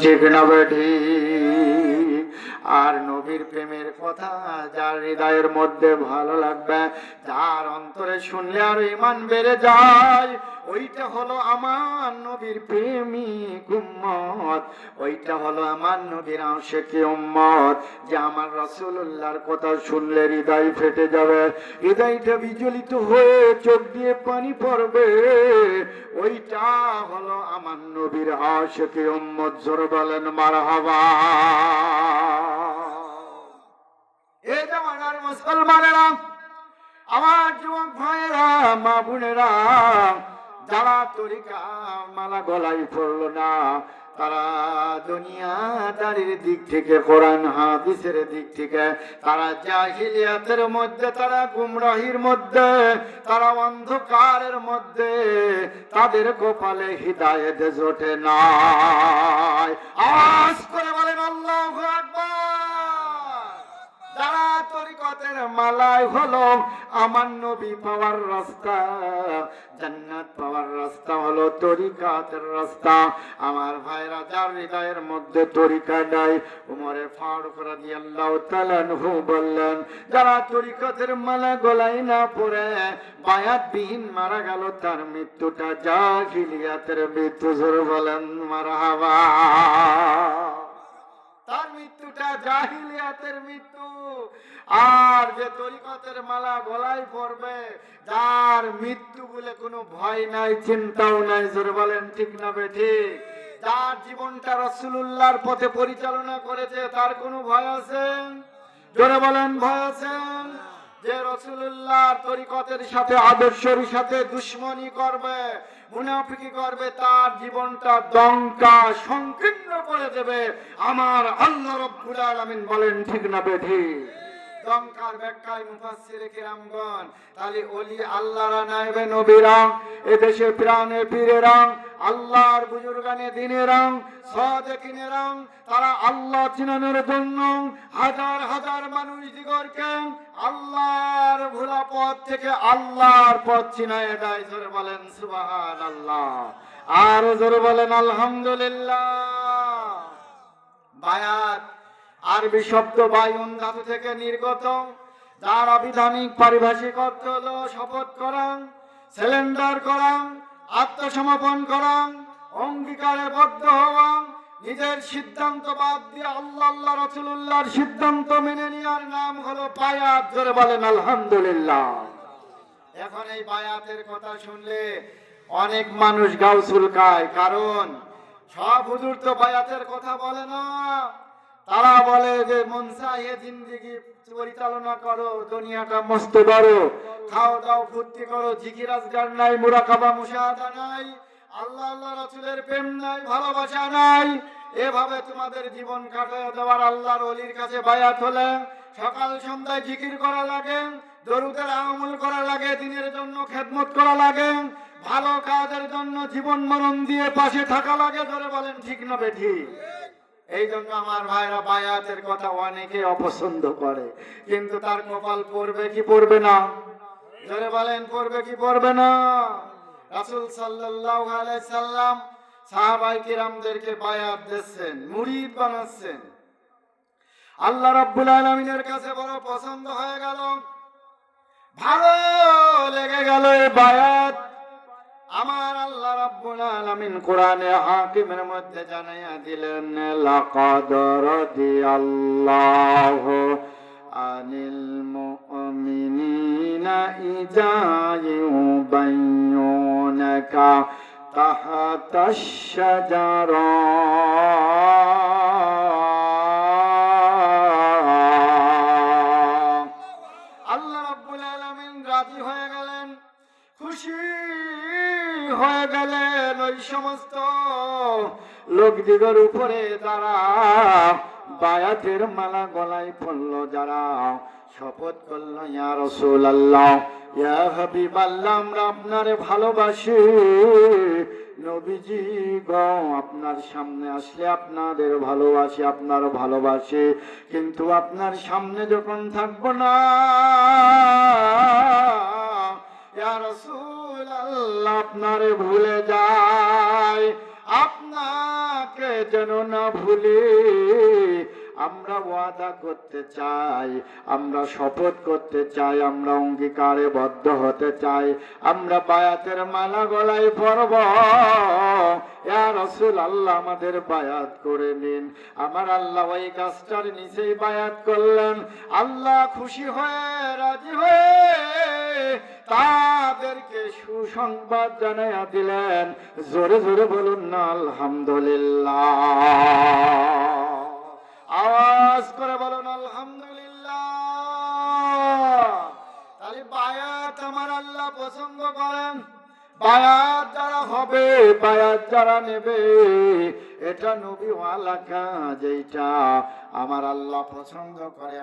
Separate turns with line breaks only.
ঠিক না বেঠি? আর নবীর প্রেমের কথা যার হৃদয়ের মধ্যে ভালো লাগবে, যার অন্তরে শুনলে আর ঈমান বেড়ে যায়, ওইটা হলো আমার নবীর প্রেমিক উম্মত, ওইটা হলো আমার নবীর আশিকি উম্মত। যে আমার রাসূলুল্লাহর কথা শুনলে হৃদয় ফেটে যাবে, হৃদয়টা বিচলিত হয়ে চোখ দিয়ে পানি পড়বে, ওইটা হলো আমার নবীর আশিকি উম্মত। জোরে বলেন মারহাবা। এই জামানার মুসলমানেরা, আমার যুবক ভাইয়েরা, মা বোনেরা, যারা তরিকা মালা গলায় পড়লো না, তারা দুনিয়াদারির দিক থেকে, কোরআন হাদিসের দিক থেকে তারা জাহিলিয়াতের মধ্যে, তারা গুমরাহির মধ্যে, তারা অন্ধকারের মধ্যে, তাদের কপালে হিদায়েত জোটে নাই। আওয়াজ করে বলেন আল্লাহু আকবার। যারা তরিকতের মালায় হলো আমার নবী পাওয়ার রাস্তা, জান্নাত পাওয়ার রাস্তা হলো তরিকতের রাস্তা। আমার ভাইরা, যার হৃদয়ের মধ্যে তরিকা নাই, উমরে ফারুক রাদিয়াল্লাহু তাআলা আনহু বললেন, যারা তরিকতের মালা গলায় না পড়ে বায়াত বিহীন মারা গেল, তার মৃত্যুটা জাহিলিয়াতের মৃত্যু। জোরে বলেন মারহাবা। তার মৃত্যুটা জাহিলিয়াতের মৃত্যু। আর যে তরিকতের মালা গলায় পড়বে, যার মৃত্যু বলে কোনো ভয় নাই, চিন্তাও নাই, জোরে বলেন ঠিক না বেঠিক? যার জীবনটা রাসূলুল্লাহর পথে পরিচালনা করেছে, তার কোনো ভয় আছে? জোরে বলেন ভয় আছে? যে রাসূলুল্লাহর তরিকতের সাথে, আদর্শের সাথে দুশমনি করবে, মুনাফিকি করবে, তার জীবনটা দঙ্কা সংকীর্ণ করে দেবে। আমার আল্লাহ রাব্বুল আলামিন বলেন ঠিক না বেঠিক? দঙ্কার ব্যাখ্যায় মুফাসসিরে কিরামগণ, তাহলে ওলি আল্লাহরা, নায়েবে নবীরা, এদেশে প্রাণে পীরেরা, আল্লাহর বুজুর্গানে দিনেরা, সাদেকিনেরা, তারা আল্লাহ চিনানোর জন্য হাজার হাজার মানুষ দিগরকে আল্লাহর ভোলা পথ থেকে আল্লাহর পথ চিনায় দেয়। জোরে বলেন সুবহানাল্লাহ, আর জোরে বলেন আলহামদুলিল্লাহ। বায়াত আরবি শব্দ বায়ুন ধাতু থেকে নির্গত, যার আবিধানিক পারিভাষিক অর্থ হলো শপথ করা, সিলেন্ডার করা, আত্মসমর্পণ করা, অঙ্গীকারে বদ্ধ হওয়া, নিজের সিদ্ধান্ত বাদ দিয়ে আল্লাহ আল্লাহ রাসূলুল্লাহর সিদ্ধান্ত মেনে নেওয়ার নাম হলো বায়াত। জোরে বলেন আলহামদুলিল্লাহ। এখন এই বায়াতের কথা শুনলে অনেক মানুষ গাও চুলকায়, কারণ সব হুজুর তো বায়াতের কথা বলে না। তারা বলে যে মন চাহিয়ে জিন্দেগি পরিচালনা করো, দুনিয়াটা মস্ত বড়, খাও দাও ফুর্তি করো, জিকির আজগার নাই, মুরাকাবা মুশাহাদা নাই, আল্লাহ আল্লাহ রাসূলের প্রেম নাই, ভালোবাসা নাই, এভাবে তোমাদের জীবন কাটিয়ে দেওয়ার আল্লাহর ওলির কাছে বায়াত হলে সকাল সন্ধ্যায় জিকির করা লাগে, দরুদের আমল করা লাগে, দিনের জন্য খেদমত করা লাগে, ভালো কাজের জন্য জীবন মরণ দিয়ে পাশে থাকা লাগে। ধরে বলেন ঠিক না বেঠিক? এই জন্য আমার ভাইরা বায়াতের কথা অনেকে অপছন্দ করে, কিন্তু তার কপাল পড়বে কি পড়বে না? ধরে বলেন পড়বে কি পড়বে না? রাসূল সাল্লাল্লাহু আলাইহি সাল্লাম সাহাবায়ে কিরামদেরকে বায়াত দিচ্ছেন, মুরিদ বানাচ্ছেন। আল্লাহ রাব্বুল আলামিনের কাছে বড় পছন্দ হয়ে গেল, ভালো লেগে গেল এই বায়াত। আমার আল্লাহ রাব্বুল আলামিন কোরআনে হাকিমের মধ্যে জানাইয়া দিলেন, লাকাদ রাদিয়াল্লাহু আনিল মুমিনিনা ইযা ইউবাইয়ুনাকা তাহতাশ শাজারা। আল্লাহ রাব্বুল আলামিন রাজি হয়ে গেলেন, খুশি হয়ে গেলেন ওই সমস্ত লোকদিগের উপরে যারা বায়াতের মালা গলায় পড়ল, যারা শপথ করল, ইয়া রাসূলুল্লাহ, ইয়া হাবিবাল্লাহ, আমরা আপনারে ভালোবাসি, নবীজি গো, আপনার সামনে আসলে আপনাদের ভালোবাসি, আপনার ভালোবাসি, কিন্তু আপনার সামনে যখন থাকবো না, ইয়া রাসূলুল্লাহ, আপনারে ভুলে যায়, আপনাকে যেন না ভুলি। আমরা ওয়াদা করতে চাই, আমরা শপথ করতে চাই, আমরা অঙ্গীকারে বদ্ধ হতে চাই, আমরা বায়াতের মালা গলায় পরব। ইয়া রাসূল আল্লাহ আমাদের বায়াত করে নিন। আমার আল্লাহ ওই গাছটার নিচেই বায়াত করলেন। আল্লাহ খুশি হয়ে রাজি হয়ে তাদেরকে সুসংবাদ জানাইয়া দিলেন। জোরে জোরে বলুন না আলহামদুলিল্লাহ। আওয়াজ করে বলুন আলহামদুলিল্লাহ। তাহলে বায়াত আমার আল্লাহ পছন্দ করেন। বায়াত যারা হবে, বায়াত যারা নেবে, এটা নবী ওয়ালা কাজ, এইটা আমার আল্লাহ পছন্দ করে।